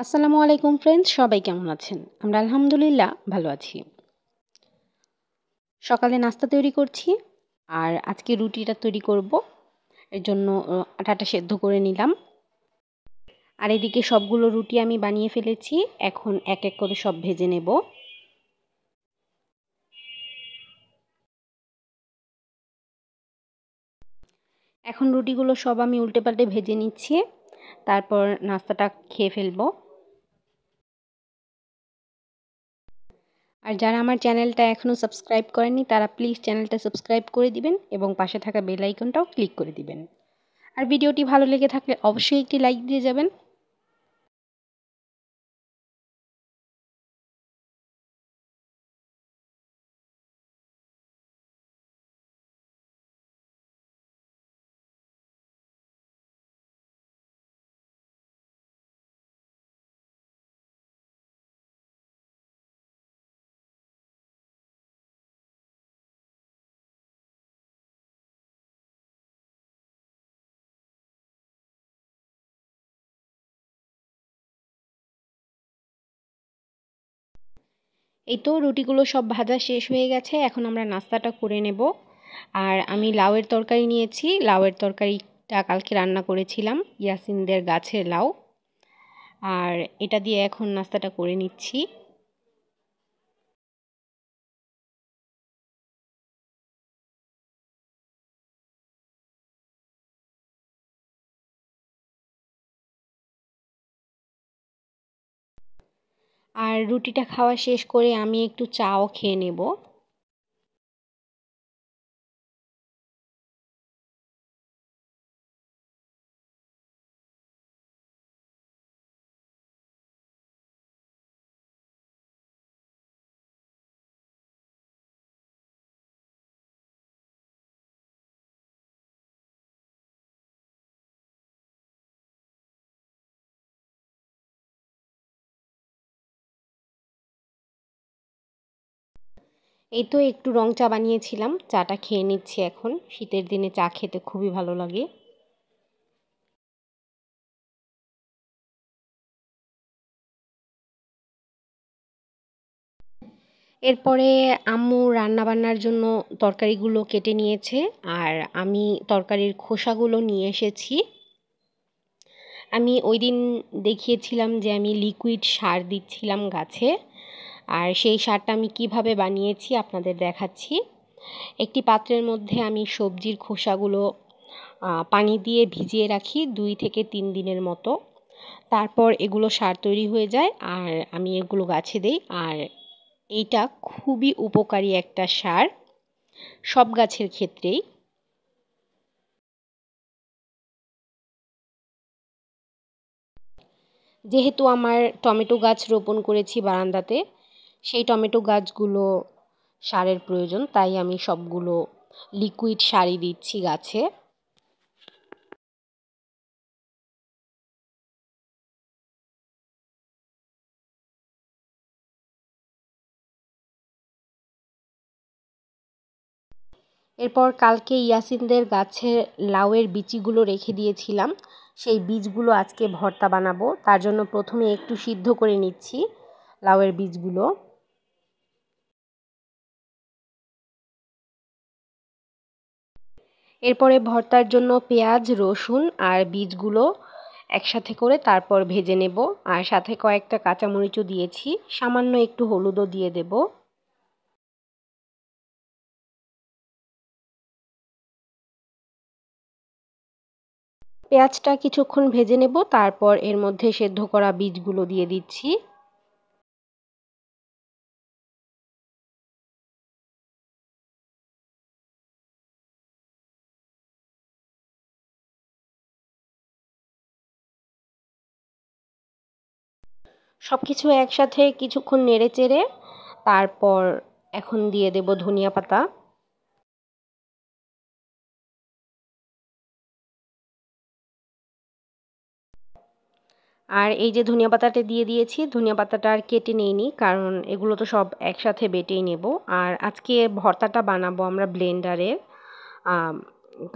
আসসালামু আলাইকুম ফ্রেন্ডস, সবাই কেমন আছেন? আমরা আলহামদুলিল্লাহ ভালো আছি। সকালে নাস্তা তৈরি করছি আর আজকে রুটিটা তৈরি করব। এর জন্য আটাটা সেদ্ধ করে নিলাম। আর এদিকে সবগুলো রুটি আমি বানিয়ে ফেলেছি। এখন এক এক করে সব ভেজে নেব। এখন রুটিগুলো সব আমি উল্টে পাল্টে ভেজে নিচ্ছি। তারপর নাস্তাটা খেয়ে ফেলবো। আর যারা আমার চ্যানেলটা এখনও সাবস্ক্রাইব করেননি তারা প্লিজ চ্যানেলটা সাবস্ক্রাইব করে দিবেন এবং পাশে থাকা বেল আইকনটাও ক্লিক করে দিবেন। আর ভিডিওটি ভালো লেগে থাকলে অবশ্যই একটি লাইক দিয়ে যাবেন। এই তো রুটিগুলো সব ভাজা শেষ হয়ে গেছে। এখন আমরা নাস্তাটা করে নেব। আর আমি লাউয়ের তরকারি নিয়েছি। লাউয়ের তরকারিটা কালকে রান্না করেছিলাম, ইয়াসিনদের গাছের লাউ। আর এটা দিয়ে এখন নাস্তাটা করে নিচ্ছি। আর রুটিটা খাওয়া শেষ করে আমি একটু চাও খেয়ে নেব। এই তো একটু রং চা বানিয়েছিলাম, চাটা খেয়ে নিচ্ছি এখন। শীতের দিনে চা খেতে খুবই ভালো লাগে। এরপরে আম্মু রান্নাবান্নার জন্য তরকারিগুলো কেটে নিয়েছে। আর আমি তরকারির খোসাগুলো নিয়ে এসেছি। আমি ওইদিন দেখিয়েছিলাম যে আমি লিকুইড সার দিচ্ছিলাম গাছে। আর সেই সারটা আমি কিভাবে বানিয়েছি আপনাদের দেখাচ্ছি। একটি পাত্রের মধ্যে আমি সবজির খোসাগুলো পানি দিয়ে ভিজিয়ে রাখি 2 থেকে 3 দিনের মতো। তারপর এগুলো সার তৈরি হয়ে যায় আর আমি এগুলো গাছে দেই। আর এইটা খুবই উপকারী একটা সার সব গাছের ক্ষেত্রেই। যেহেতু আমার টমেটো গাছ রোপণ করেছি বারান্দাতে, সেই টমেটো গাছগুলো সারের প্রয়োজন, তাই আমি সবগুলো লিকুইড সারই দিচ্ছি গাছে। এরপর কালকে ইয়াসিনদের গাছের লাউয়ের বিচিগুলো রেখে দিয়েছিলাম, সেই বীজগুলো আজকে ভর্তা বানাবো। তার জন্য প্রথমে একটু সিদ্ধ করে নিচ্ছি লাউয়ের বীজগুলো। এরপরে ভর্তার জন্য পেঁয়াজ, রসুন আর বীজগুলো একসাথে করে তারপর ভেজে নেব। আর সাথে কয়েকটা কাঁচামরিচও দিয়েছি, সামান্য একটু হলুদও দিয়ে দেব। পেঁয়াজটা কিছুক্ষণ ভেজে নেব, তারপর এর মধ্যে সেদ্ধ করা বীজগুলো দিয়ে দিচ্ছি। সবকিছু একসাথে কিছুক্ষণ নেড়েচেড়ে তারপর এখন দিয়ে দেব ধনিয়া পাতা। আর এই যে ধনিয়া পাতাটা দিয়ে দিয়েছি, ধনিয়া পাতাটা আর কেটে নেইনি, কারণ এগুলো তো সব একসাথে বেটেই নেব। আর আজকে ভর্তাটা বানাবো আমরা ব্লেন্ডারে,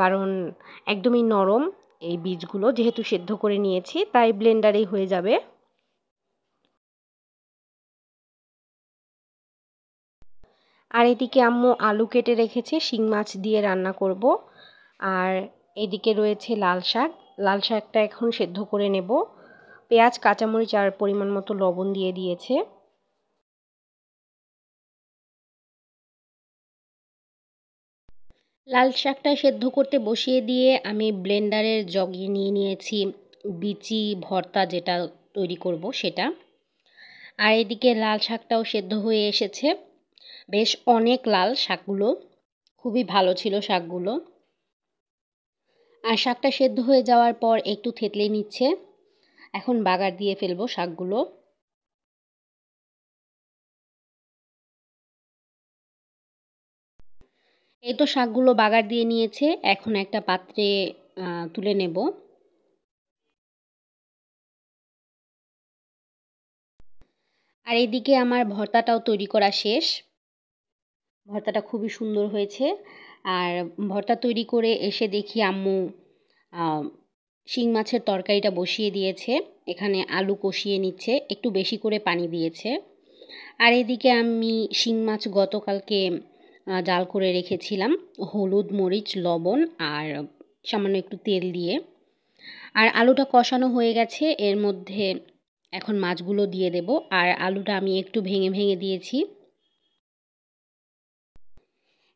কারণ একদমই নরম এই বীজগুলো, যেহেতু সেদ্ধ করে নিয়েছি তাই ব্লেন্ডারেই হয়ে যাবে। আর এদিকে আম্মু আলু কেটে রেখেছে, শিং মাছ দিয়ে রান্না করব। আর এদিকে রয়েছে লাল শাক। লাল শাকটা এখন সেদ্ধ করে নেব। পেঁয়াজ, কাঁচামরিচ আর পরিমাণ মতো লবণ দিয়ে দিয়েছে। লাল শাকটা সেদ্ধ করতে বসিয়ে দিয়ে আমি ব্লেন্ডারের জগে নিয়ে নিয়েছি বিচি ভর্তা, যেটা তৈরি করব সেটা। আর এদিকে লাল শাকটাও সেদ্ধ হয়ে এসেছে। বেশ অনেক লাল শাকগুলো, খুবই ভালো ছিল শাকগুলো। আর শাকটা সেদ্ধ হয়ে যাওয়ার পর একটু থেতলে নিচ্ছে। এখন বাগার দিয়ে ফেলবো শাকগুলো। এই তো শাকগুলো বাগার দিয়ে নিয়েছে, এখন একটা পাত্রে তুলে নেব। আর এদিকে আমার ভর্তাটাও তৈরি করা শেষ। ভর্তাটা খুবই সুন্দর হয়েছে। আর ভর্তা তৈরি করে এসে দেখি আম্মু শিং মাছের তরকারিটা বসিয়ে দিয়েছে। এখানে আলু কষিয়ে নিচ্ছে, একটু বেশি করে পানি দিয়েছে। আর এদিকে আমি শিং মাছ গতকালকে জাল করে রেখেছিলাম হলুদ, মরিচ, লবণ আর সামান্য একটু তেল দিয়ে। আর আলুটা কষানো হয়ে গেছে, এর মধ্যে এখন মাছগুলো দিয়ে দেব। আর আলুটা আমি একটু ভেঙে ভেঙে দিয়েছি।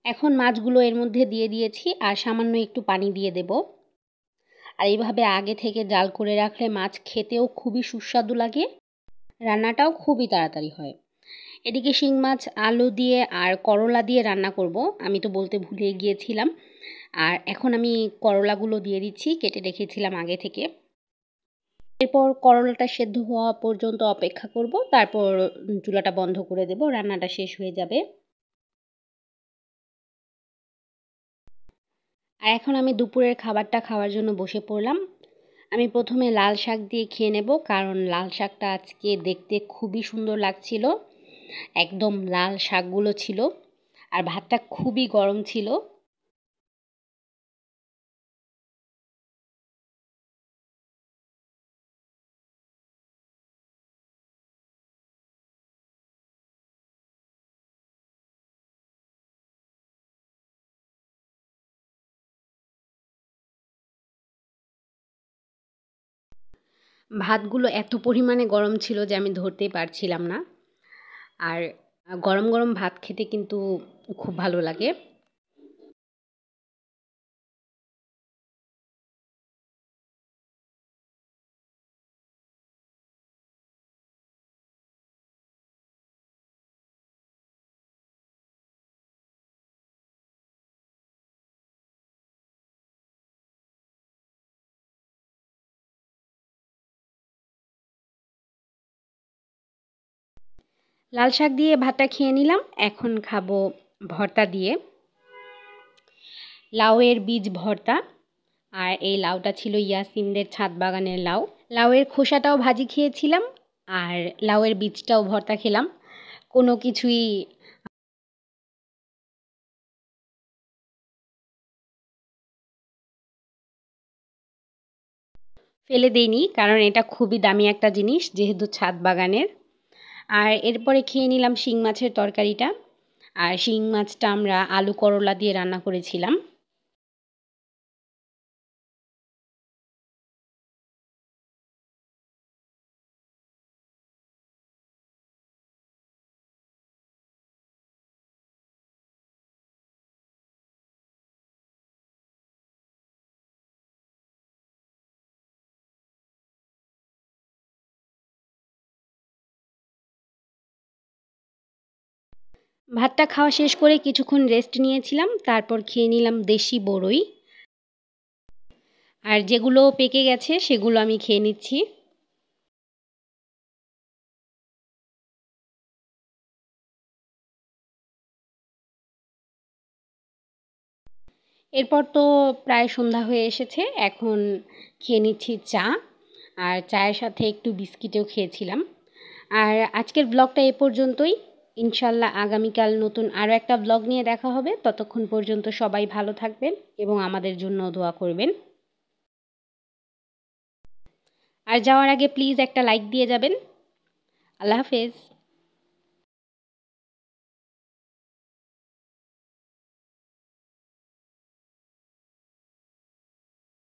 এখন মাছগুলো এর মধ্যে দিয়ে দিয়েছি আর সামান্য একটু পানি দিয়ে দেব। আর এইভাবে আগে থেকে জাল করে রাখলে মাছ খেতেও খুবই সুস্বাদু লাগে, রান্নাটাও খুবই তাড়াতাড়ি হয়। এদিকে শিং মাছ আলু দিয়ে আর করলা দিয়ে রান্না করব, আমি তো বলতে ভুলে গিয়েছিলাম। আর এখন আমি করলাগুলো দিয়ে দিচ্ছি, কেটে রেখেছিলাম আগে থেকে। এরপর করলাটা সেদ্ধ হওয়া পর্যন্ত অপেক্ষা করব, তারপর চুলাটা বন্ধ করে দেব, রান্নাটা শেষ হয়ে যাবে। আর এখন আমি দুপুরের খাবারটা খাওয়ার জন্য বসে পড়লাম। আমি প্রথমে লাল শাক দিয়ে খেয়ে নেব, কারণ লাল শাকটা আজকে দেখতে খুবই সুন্দর লাগছিল। একদম লাল শাকগুলো ছিল। আর ভাতটা খুবই গরম ছিল। ভাতগুলো এত পরিমাণে গরম ছিল যে আমি ধরতেই পারছিলাম না। আর গরম গরম ভাত খেতে কিন্তু খুব ভালো লাগে। লাল শাক দিয়ে ভাতটা খেয়ে নিলাম, এখন খাবো ভর্তা দিয়ে। লাউয়ের বীজ ভর্তা। আর এই লাউটা ছিল ইয়াসিনদের ছাদ বাগানের লাউ। লাউয়ের খোসাটাও ভাজি খেয়েছিলাম, আর লাউয়ের বীজটাও ভর্তা খেলাম। কোনো কিছুই ফেলে দেইনি, কারণ এটা খুবই দামি একটা জিনিস যেহেতু ছাদ বাগানের। আর এরপরে খেয়ে নিলাম শিং মাছের তরকারিটা। আর শিং মাছটা আমরা আলু করলা দিয়ে রান্না করেছিলাম। ভাতটা খাওয়া শেষ করে কিছুক্ষণ রেস্ট নিয়েছিলাম, তারপর খেয়ে নিলাম দেশি বড়ই। আর যেগুলো পেকে গেছে সেগুলো আমি খেয়ে নিচ্ছি। এরপর তো প্রায় সন্ধ্যা হয়ে এসেছে, এখন খেয়ে নিচ্ছি চা। আর চায়ের সাথে একটু বিস্কিটও খেয়েছিলাম। আর আজকের ব্লগটা এ পর্যন্তই। ইনশাল্লাহ আগামীকাল নতুন আরও একটা ব্লগ নিয়ে দেখা হবে। ততক্ষণ পর্যন্ত সবাই ভালো থাকবেন এবং আমাদের জন্য দোয়া করবেন। আর যাওয়ার আগে প্লিজ একটা লাইক দিয়ে যাবেন। আল্লাহ হাফেজ।